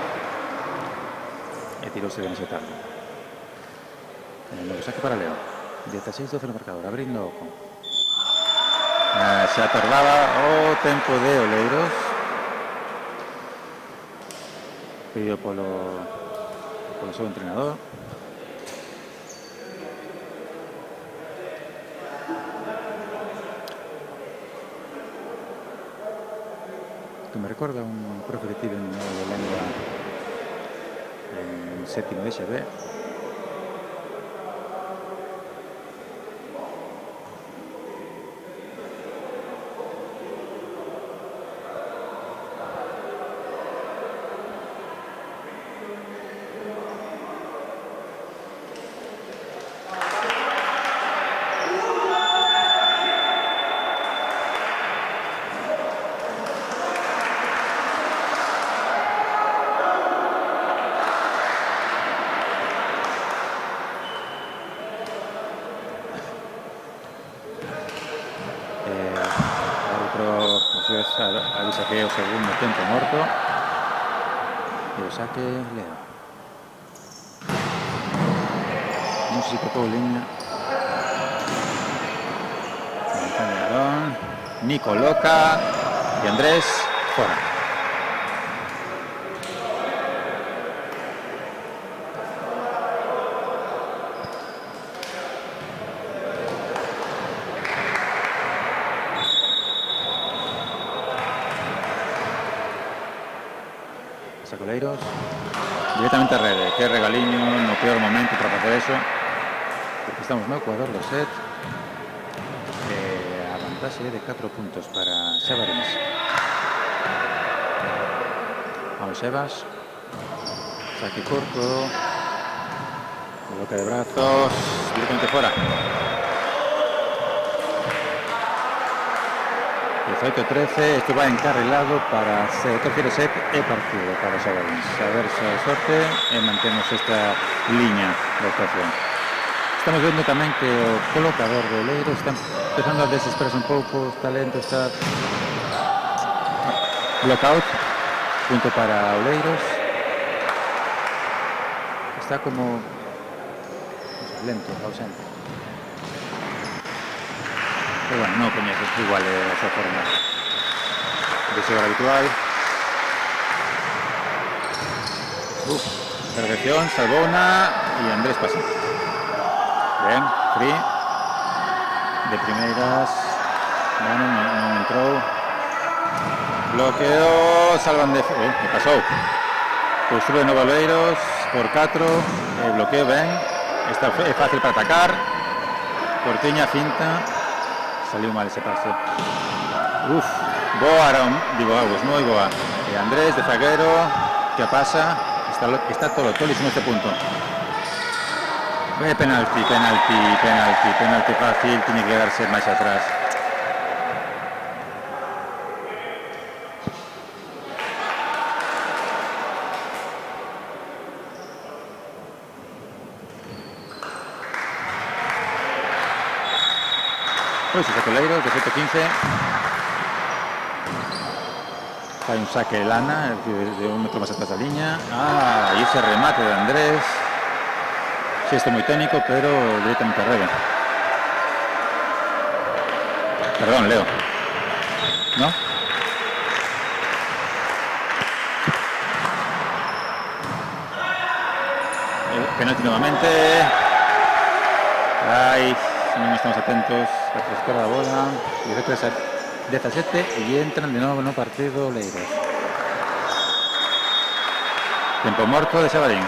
Y tiróse en ese tarde. Lo que saque para Leo. 16-12 el marcador, abrindo ojo. Se atardaba o tempo de Oleiros. Pedido por su entrenador. Que me recuerda un profe que tive en de lengua en séptimo de XB. Avisa que é o segundo tempo morto e o saque Leo. Non sei se tocou liña. Ni coloca e Andrés fora. Sacoleiros directamente a rede, que regaliño no peor momento para facer eso, porque estamos no Ecuador do set, a vantaxe de 4 puntos para Sabarins. Vamos Sebas, saque corto, bloque de brazos, directamente fuera. 18-13, esto va encarrilado para o terceiro set e partido para os Sabarins. A ver se hai sorte e mantemos esta liña de actuación. Estamos vendo tamén que o colocador de Oleiros está empezando a desesperarse un pouco, está lento, está blockout, punto para Oleiros. Está como lento, ausente. Pero bueno, no coñece igual a súa forma de ser habitual. Perfección, Salvona e Andrés pasa. Ben, free. De primeiras. Bueno, non entrou. Bloqueo, salvan de... me pasou. Pois sube de novo Oleiros por 4. Bloqueo ben. Esta é fácil para atacar. Cortiña, finta. Saliu mal ese pase. Boa Arón, digo Aguas, moi boa. E Andrés de zagueiro, que pasa, está todo tolísimo este punto. Penalti fácil, tiñe que quedarse máis atrás. Pois os Sacoleiros, 18-15. Hai un saque de Lana, de un metro máis atrás da liña. E ese remate de Andrés. Xesto moi técnico, pero directamente a rede. Perdón, Leo. ¿No? Penalti nuevamente. non estamos atentos a trascar a bola, 17 e entran de novo no partido Oleiros. Tempo morto de Xabarín.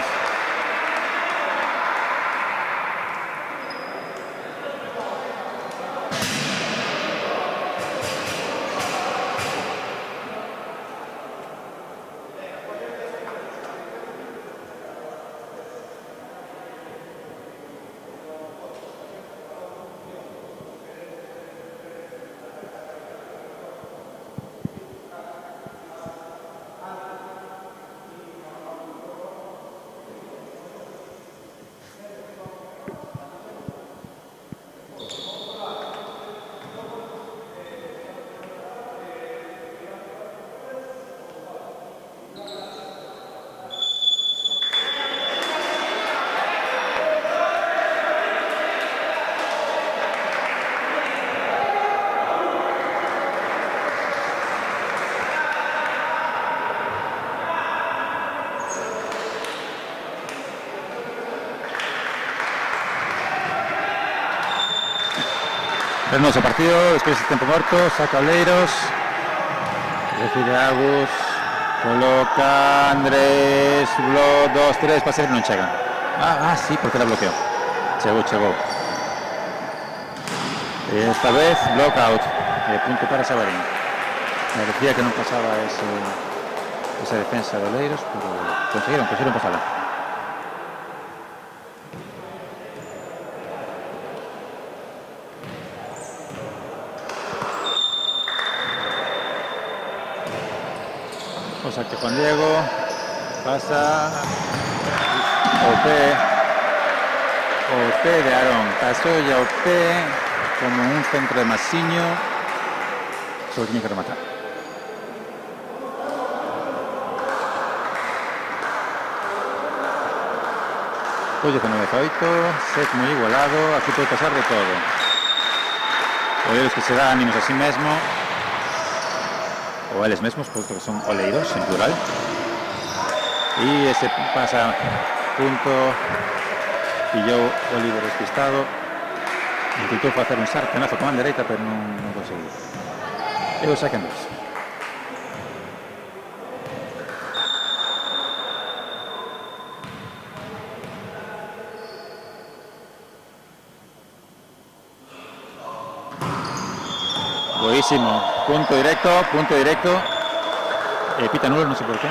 Hermoso partido, después de tiempo muerto, saca Oleiros, recibe Agus, coloca Andrés, 2, 3, para ser non chega. Sí, porque la bloqueó. Chegou. Esta vez, blockout, punto para Xabarín. Me decía que non pasaba esa defensa de Oleiros, pero consiguieron pasarla. O sea que Juan Diego pasa OP de Aarón, pasó ya OP como un centro de Masiño, solo tiene que rematar. Hoy 19-8, set muy igualado, aquí puede pasar de todo. Oleiros que se da ánimos a sí mismo, o eles mesmos, porque son Oleiros en plural, y ese pasa punto, pillou Oliver despistado, intentou facer un sartenazo con a dereita, pero non conseguiu. E o saquen dos. Buenísimo, punto directo, pita nulo, no sé por qué.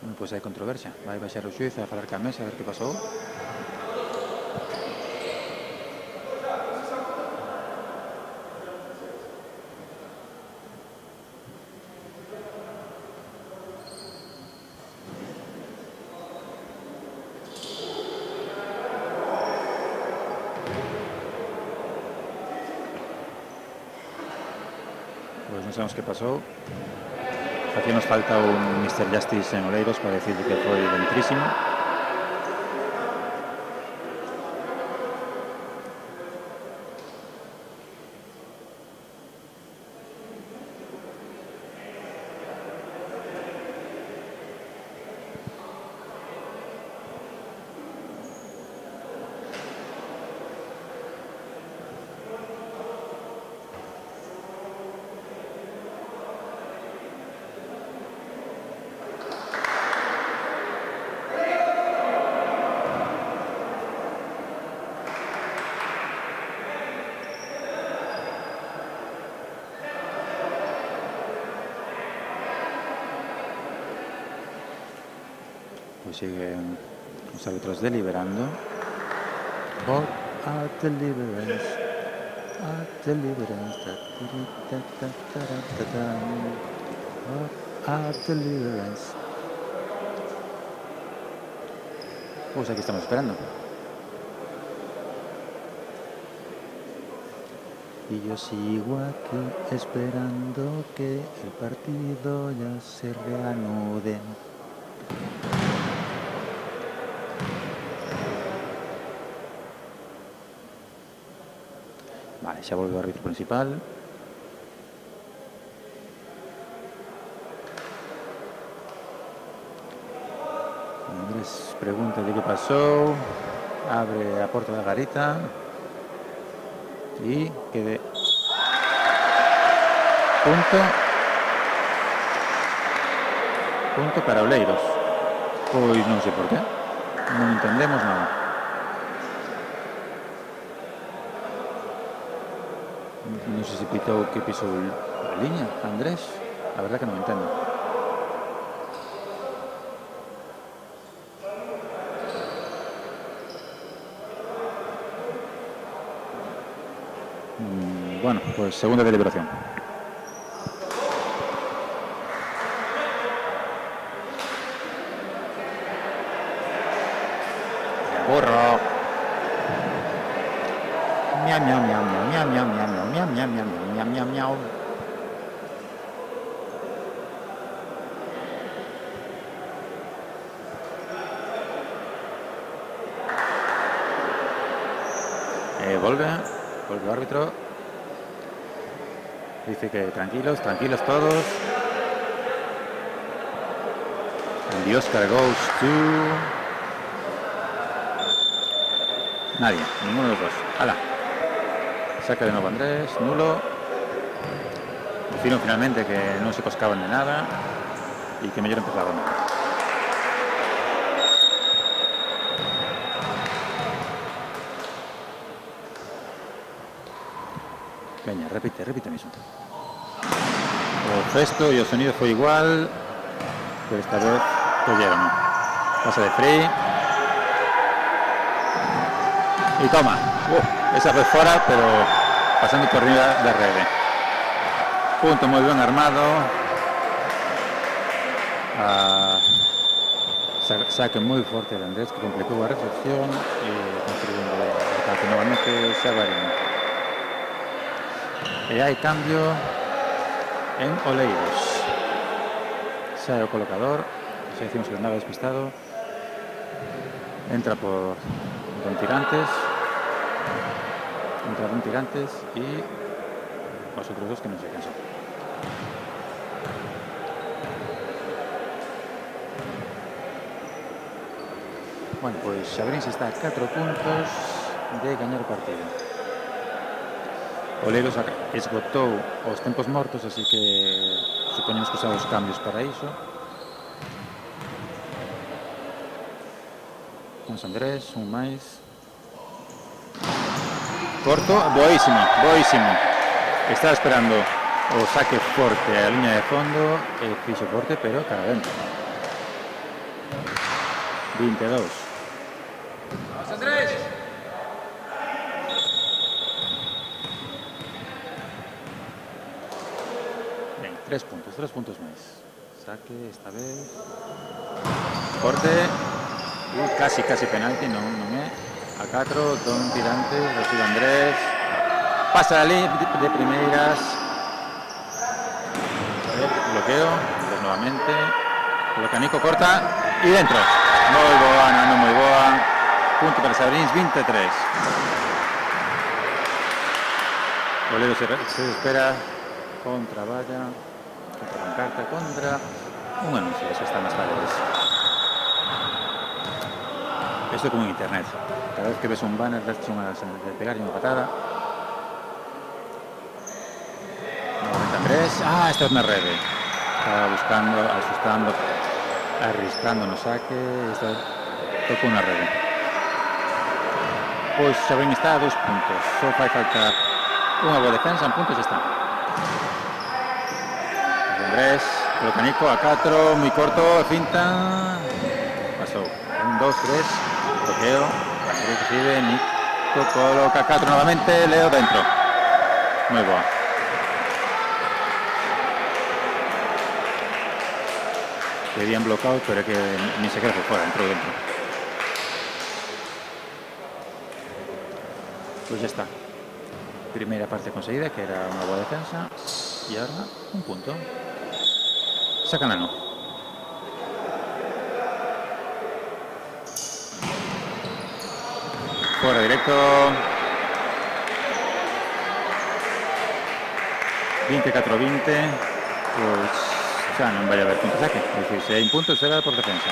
Bueno, pues hai controversia, vai baixar o xuiz a falar ca mesa a ver que pasou. Pues non sabemos que pasou. Aquí nos falta un Mr. Justice en Oleiros para decir que foi dentrísimo. Pues siguen los árbitros deliberando. Vote at deliverance. At deliverance. Vote at deliverance. Pues aquí estamos esperando. Y yo sigo aquí esperando que el partido ya se reanude. Vale, xa volve o árbitro principal. Andrés pregunta de qué pasó. Abre a porta da garita. Y quede punto para Oleiros. Pois non sei por qué. Non entendemos nada. Non sei se pitou que pisou a liña, Andrés. A verdad que non entendo. Bueno, pues segunda deliberación. Burro. Miau, miau, miau, miau, miau, miau, miau, miau, miau, miau, miau, miau, miau. Volve o árbitro. Dice que tranquilos todos. And the Oscar goes to... Nadie, ninguno de los dos. ¡Hala! Saca de nuevo Andrés, nulo. Decidieron finalmente que no se coscaban de nada y que mejor empezaban. Veña, repite mismo. O gesto y el sonido fue igual, pero esta vez collaron. Pasa de Free. Y toma. Esa fue fuera, pero pasando por arriba de red. Punto muy bien armado. Saque muy fuerte el Andrés, que completó la recepción y construyendo para que nuevamente se avarían. Y hay cambio en Oleiros. Sale el colocador, si decimos que andaba despistado. Entra por Don Tirantes. Entra Don Tirantes y los otros dos que no sé quién son. Bueno, pues Xabrins está a 4 puntos de ganar el partido. Oleiros esgotou os tempos mortos, así que supoñemos que usar os cambios para iso. Vamos Andrés, un máis. Corto, boísimo. Estaba esperando o saque forte a liña de fondo, fixo forte, pero cara dentro. 22. Vamos Andrés. Bien, 3 puntos máis. Saque esta vez. Corte. Casi penalti, non é. A 4, Don Tirantes, recibe Andrés. Pasa ali de primeiras. Bloqueo, Andrés nuevamente. Coloca Nico, corta y dentro. Moi boa, Nano, moi boa. Punto para Xabrins, 23. Oleiros se espera contra valla, contra pancarta, contra un anuncio, eso está en las paredes. Esto como en internet. Cada vez que ves un banner, das de pegar y una patada. Nuevamente Andrés. Esta es una red. Estaba buscando, asustando, arriscando no saque. Esta toca una red. Pues Xabrins está a 2 puntos. Só fai falta unha boa defensa, en puntos está. Andrés, coloca Nico a 4, muy corto, finta. Pasó. 1, 2, 3. Bloqueo. Recibe Nico, coloca a 4 nuevamente. Leo dentro. Muy boa. Querían bloqueado, pero es que ni siquiera fue fuera, entró dentro. Pues ya está. Primera parte conseguida, que era una buena defensa. Y ahora un punto. Sacan la no. Fuera directo. 24-20. Pues xa non vai haber punto saque. É dicir, se hai un punto será por defensa.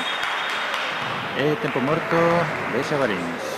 e tempo morto de Xavarins.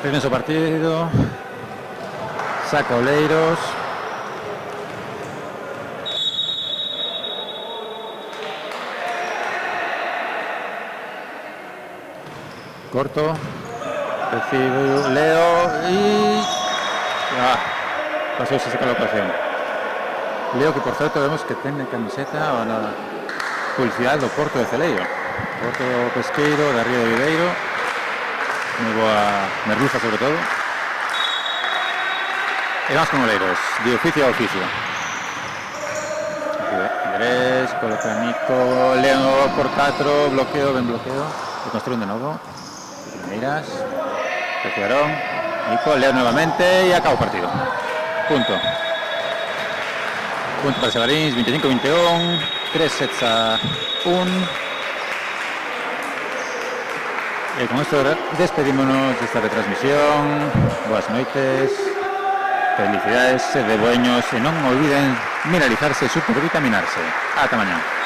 Regreso ao partido, saca Oleiros, corto, recibe Leo e pasou esa colocación. Leo, que por certo vemos que ten camiseta ou na publicidade do Porto de Celeiro, Porto Pesqueiro da Río de Viveiro. Moi boa merluza, sobre todo. E vamos con Oleiros, de oficio a oficio. Andrés, coloca Nico, Leo por 4, bloqueo, ben bloqueo. Reconstruyen de novo. Primeiras, recibieron. Nico, Leo nuevamente e acaba o partido. Punto. Punto para Xavarins, 25-21, 3 sets a 1. E con esto despedímonos desta retransmisión. Boas noites, felicidades, sed de bueños e non olviden mineralizarse e supervitaminarse. Ata mañá.